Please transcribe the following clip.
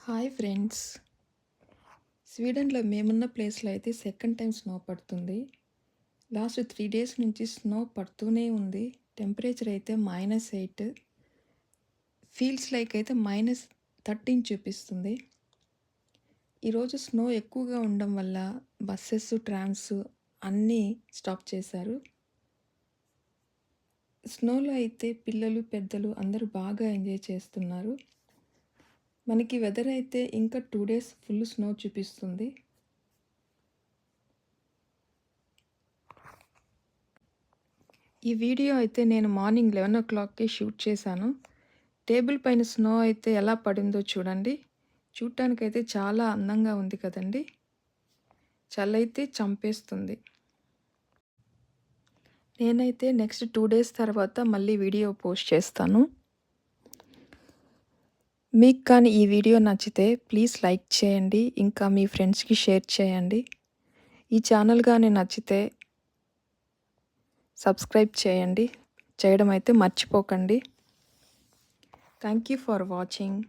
Hi friends. స్వీడన్‌లో మేమున్న ప్లేస్‌లో అయితే సెకండ్ టైమ్ స్నో పడుతుంది. లాస్ట్ 3 డేస్ నుంచి స్నో పడుతూనే ఉంది. టెంపరేచర్ అయితే -8 ఫీల్స్ లైక్ అయితే -13 చూపిస్తుంది. ఈరోజు స్నో ఎక్కువగా ఉండడం వల్ల బస్సెస్, ట్రామ్స్ అన్నీ స్టాప్ చేశారు. స్నోలో అయితే పిల్లలు, పెద్దలు అందరూ బాగా ఎంజాయ్ చేస్తున్నారు. మనకి వెదర్ అయితే ఇంకా 2 డేస్ ఫుల్ స్నో చూపిస్తుంది. ఈ వీడియో అయితే నేను మార్నింగ్ 11:00కి షూట్ చేశాను. టేబుల్ పైన స్నో అయితే ఎలా పడిందో చూడండి. చూడటానికైతే చాలా అందంగా ఉంది కదండి. చలైతే చంపేస్తుంది. నేనైతే నెక్స్ట్ 2 డేస్ తర్వాత మళ్ళీ వీడియో పోస్ట్ చేస్తాను. మీకు కానీ ఈ వీడియో నచ్చితే ప్లీజ్ లైక్ చేయండి. ఇంకా మీ ఫ్రెండ్స్‌కి షేర్ చేయండి. ఈ ఛానల్ కానీ నచ్చితే సబ్స్క్రైబ్ చేయండి. చేయడం అయితే మర్చిపోకండి. Thank you for watching.